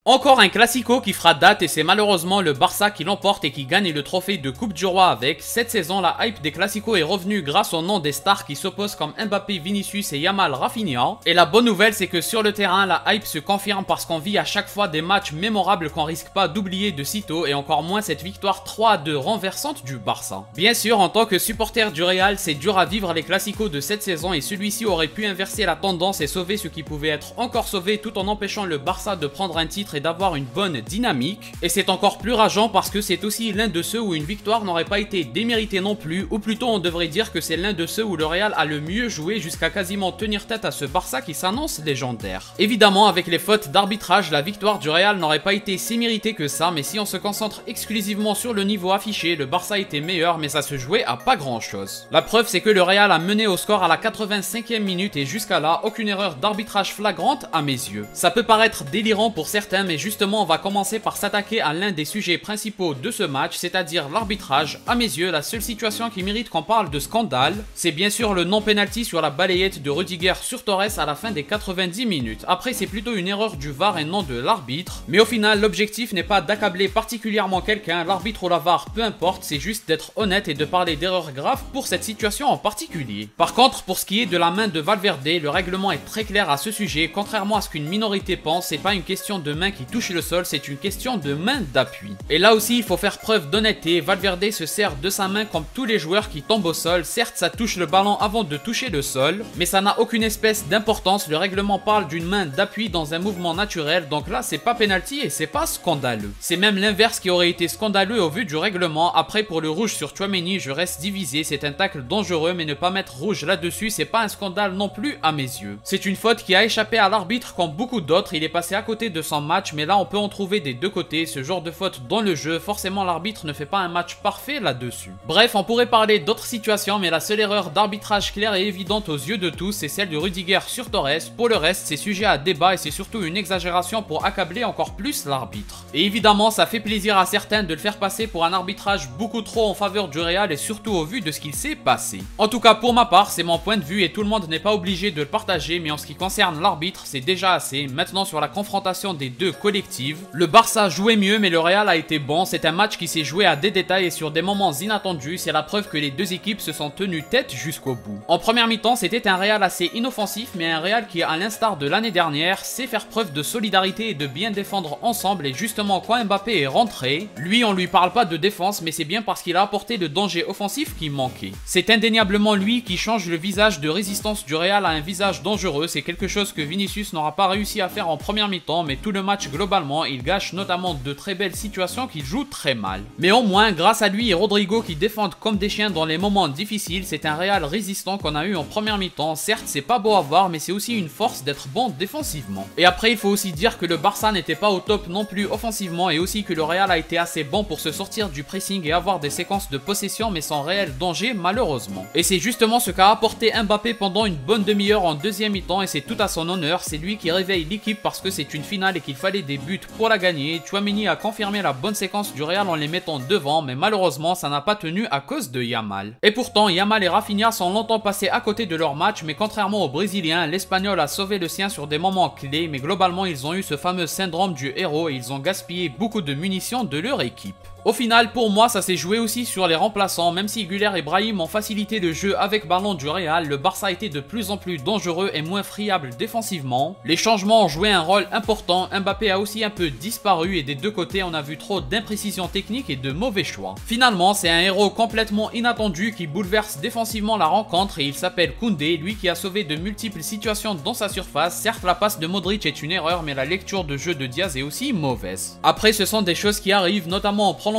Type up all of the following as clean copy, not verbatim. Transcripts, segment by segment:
Encore un classico qui fera date et c'est malheureusement le Barça qui l'emporte et qui gagne le trophée de Coupe du Roi avec. Cette saison, la hype des classicos est revenue grâce au nom des stars qui s'opposent comme Mbappé, Vinicius et Yamal Rafinha. Et la bonne nouvelle, c'est que sur le terrain, la hype se confirme parce qu'on vit à chaque fois des matchs mémorables qu'on risque pas d'oublier de sitôt et encore moins cette victoire 3-2 renversante du Barça. Bien sûr, en tant que supporter du Real, c'est dur à vivre les classicos de cette saison et celui-ci aurait pu inverser la tendance et sauver ce qui pouvait être encore sauvé tout en empêchant le Barça de prendre un titre et d'avoir une bonne dynamique. Et c'est encore plus rageant parce que c'est aussi l'un de ceux où une victoire n'aurait pas été déméritée non plus, ou plutôt on devrait dire que c'est l'un de ceux où le Real a le mieux joué jusqu'à quasiment tenir tête à ce Barça qui s'annonce légendaire. Évidemment, avec les fautes d'arbitrage, la victoire du Real n'aurait pas été si méritée que ça, mais si on se concentre exclusivement sur le niveau affiché, le Barça était meilleur mais ça se jouait à pas grand chose. La preuve c'est que le Real a mené au score à la 85e minute et jusqu'à là, aucune erreur d'arbitrage flagrante à mes yeux. Ça peut paraître délirant pour certains, mais justement on va commencer par s'attaquer à l'un des sujets principaux de ce match, c'est-à-dire l'arbitrage. À mes yeux, la seule situation qui mérite qu'on parle de scandale, c'est bien sûr le non-penalty sur la balayette de Rudiger sur Torres à la fin des 90 minutes. Après, c'est plutôt une erreur du VAR et non de l'arbitre. Mais au final, l'objectif n'est pas d'accabler particulièrement quelqu'un, l'arbitre ou la VAR, peu importe, c'est juste d'être honnête et de parler d'erreurs graves pour cette situation en particulier. Par contre, pour ce qui est de la main de Valverde, le règlement est très clair à ce sujet. Contrairement à ce qu'une minorité pense, c'est pas une question de main qui touche le sol, c'est une question de main d'appui. Et là aussi, il faut faire preuve d'honnêteté. Valverde se sert de sa main comme tous les joueurs qui tombent au sol. Certes, ça touche le ballon avant de toucher le sol, mais ça n'a aucune espèce d'importance. Le règlement parle d'une main d'appui dans un mouvement naturel, donc là, c'est pas penalty et c'est pas scandaleux. C'est même l'inverse qui aurait été scandaleux au vu du règlement. Après, pour le rouge sur Tchouaméni, je reste divisé. C'est un tacle dangereux, mais ne pas mettre rouge là-dessus, c'est pas un scandale non plus à mes yeux. C'est une faute qui a échappé à l'arbitre comme beaucoup d'autres. Il est passé à côté de son match, mais là, on peut en trouver des deux côtés. Ce genre de faute dans le jeu, forcément l'arbitre ne fait pas un match parfait là-dessus. Bref, on pourrait parler d'autres situations, mais la seule erreur d'arbitrage claire et évidente aux yeux de tous, c'est celle de Rudiger sur Torres. Pour le reste, c'est sujet à débat et c'est surtout une exagération pour accabler encore plus l'arbitre. Et évidemment, ça fait plaisir à certains de le faire passer pour un arbitrage beaucoup trop en faveur du Real et surtout au vu de ce qu'il s'est passé. En tout cas, pour ma part, c'est mon point de vue et tout le monde n'est pas obligé de le partager, mais en ce qui concerne l'arbitre, c'est déjà assez. Maintenant, sur la confrontation des deux collectives, le Barça jouait mieux mais le Real a été bon. C'est un match qui s'est joué à des détails et sur des moments inattendus. C'est la preuve que les deux équipes se sont tenues tête jusqu'au bout. En première mi-temps, c'était un Real assez inoffensif, mais un Real qui, à l'instar de l'année dernière, sait faire preuve de solidarité et de bien défendre ensemble. Et justement, quand Mbappé est rentré, lui on lui parle pas de défense, mais c'est bien parce qu'il a apporté le danger offensif qui manquait. C'est indéniablement lui qui change le visage de résistance du Real à un visage dangereux. C'est quelque chose que Vinicius n'aura pas réussi à faire en première mi-temps, mais tout le match globalement, il gâche notamment de très belles situations qu'il joue très mal. Mais au moins, grâce à lui et Rodrigo qui défendent comme des chiens dans les moments difficiles, c'est un Real résistant qu'on a eu en première mi-temps. Certes, c'est pas beau à voir, mais c'est aussi une force d'être bon défensivement. Et après, il faut aussi dire que le Barça n'était pas au top non plus offensivement et aussi que le Real a été assez bon pour se sortir du pressing et avoir des séquences de possession mais sans réel danger malheureusement. Et c'est justement ce qu'a apporté Mbappé pendant une bonne demi-heure en deuxième mi-temps et c'est tout à son honneur. C'est lui qui réveille l'équipe parce que c'est une finale et qu'il fallait des buts pour la gagner. Tchouaméni a confirmé la bonne séquence du Real en les mettant devant, mais malheureusement ça n'a pas tenu à cause de Yamal. Et pourtant Yamal et Rafinha sont longtemps passés à côté de leur match, mais contrairement aux Brésiliens, l'Espagnol a sauvé le sien sur des moments clés, mais globalement ils ont eu ce fameux syndrome du héros et ils ont gaspillé beaucoup de munitions de leur équipe. Au final, pour moi, ça s'est joué aussi sur les remplaçants. Même si Güler et Brahim ont facilité le jeu avec ballon du Real, le Barça était de plus en plus dangereux et moins friable défensivement. Les changements ont joué un rôle important. Mbappé a aussi un peu disparu et des deux côtés, on a vu trop d'imprécisions techniques et de mauvais choix. Finalement, c'est un héros complètement inattendu qui bouleverse défensivement la rencontre et il s'appelle Koundé, lui qui a sauvé de multiples situations dans sa surface. Certes, la passe de Modric est une erreur, mais la lecture de jeu de Diaz est aussi mauvaise. Après, ce sont des choses qui arrivent, notamment en prolongation.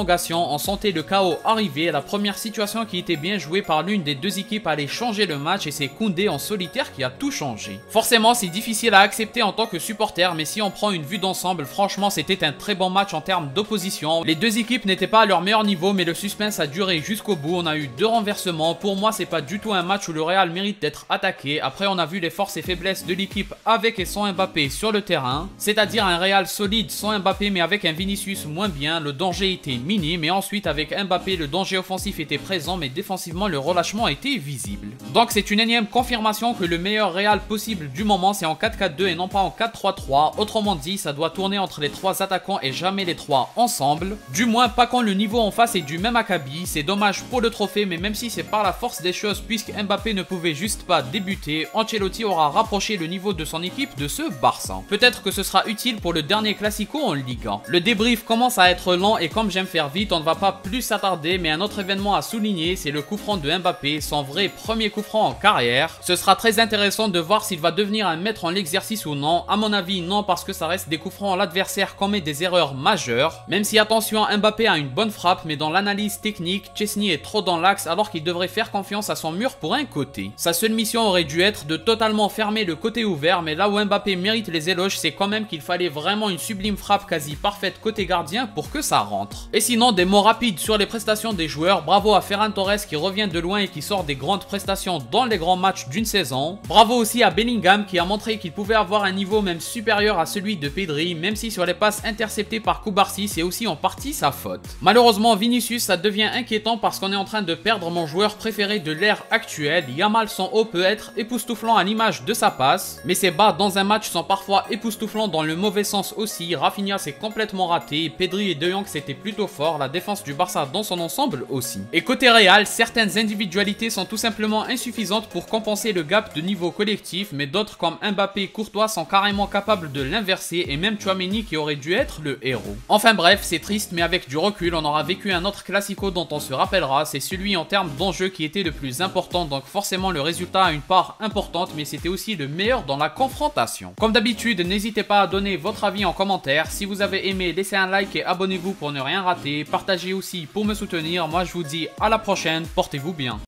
On sentait le chaos arriver. La première situation qui était bien jouée par l'une des deux équipes allait changer le match et c'est Koundé en solitaire qui a tout changé. Forcément, c'est difficile à accepter en tant que supporter, mais si on prend une vue d'ensemble, franchement, c'était un très bon match en termes d'opposition. Les deux équipes n'étaient pas à leur meilleur niveau, mais le suspense a duré jusqu'au bout. On a eu deux renversements. Pour moi, c'est pas du tout un match où le Real mérite d'être attaqué. Après, on a vu les forces et faiblesses de l'équipe avec et sans Mbappé sur le terrain, c'est-à-dire un Real solide sans Mbappé, mais avec un Vinicius moins bien. Le danger était minime et ensuite avec Mbappé le danger offensif était présent mais défensivement le relâchement était visible. Donc c'est une énième confirmation que le meilleur Real possible du moment c'est en 4-4-2 et non pas en 4-3-3. Autrement dit ça doit tourner entre les 3 attaquants et jamais les 3 ensemble. Du moins pas quand le niveau en face est du même acabit. C'est dommage pour le trophée mais même si c'est par la force des choses puisque Mbappé ne pouvait juste pas débuter, Ancelotti aura rapproché le niveau de son équipe de ce Barça. Peut-être que ce sera utile pour le dernier Classico en Ligue 1. Le débrief commence à être lent et comme j'aime faire vite, on ne va pas plus s'attarder, mais un autre événement à souligner, c'est le coup franc de Mbappé, son vrai premier coup franc en carrière. Ce sera très intéressant de voir s'il va devenir un maître en l'exercice ou non. À mon avis, non, parce que ça reste des coups francs, l'adversaire commet des erreurs majeures. Même si attention, Mbappé a une bonne frappe, mais dans l'analyse technique, Chesney est trop dans l'axe alors qu'il devrait faire confiance à son mur pour un côté. Sa seule mission aurait dû être de totalement fermer le côté ouvert, mais là où Mbappé mérite les éloges, c'est quand même qu'il fallait vraiment une sublime frappe quasi parfaite côté gardien pour que ça rentre. Et sinon, des mots rapides sur les prestations des joueurs. Bravo à Ferran Torres qui revient de loin et qui sort des grandes prestations dans les grands matchs d'une saison. Bravo aussi à Bellingham qui a montré qu'il pouvait avoir un niveau même supérieur à celui de Pedri, même si sur les passes interceptées par Cubarsí, c'est aussi en partie sa faute. Malheureusement, Vinicius, ça devient inquiétant parce qu'on est en train de perdre mon joueur préféré de l'ère actuelle. Yamal, son haut peut être époustouflant à l'image de sa passe, mais ses bas dans un match sont parfois époustouflants dans le mauvais sens aussi. Rafinha s'est complètement raté, Pedri et De Jong c'était plutôt fort, la défense du Barça dans son ensemble aussi. Et côté Real, certaines individualités sont tout simplement insuffisantes pour compenser le gap de niveau collectif, mais d'autres comme Mbappé et Courtois sont carrément capables de l'inverser, et même Tchouaméni qui aurait dû être le héros. Enfin bref, c'est triste mais avec du recul, on aura vécu un autre classico dont on se rappellera, c'est celui en termes d'enjeu qui était le plus important, donc forcément le résultat a une part importante, mais c'était aussi le meilleur dans la confrontation. Comme d'habitude, n'hésitez pas à donner votre avis en commentaire. Si vous avez aimé, laissez un like et abonnez-vous pour ne rien rater. Partagez aussi pour me soutenir. Moi, je vous dis à la prochaine. Portez-vous bien.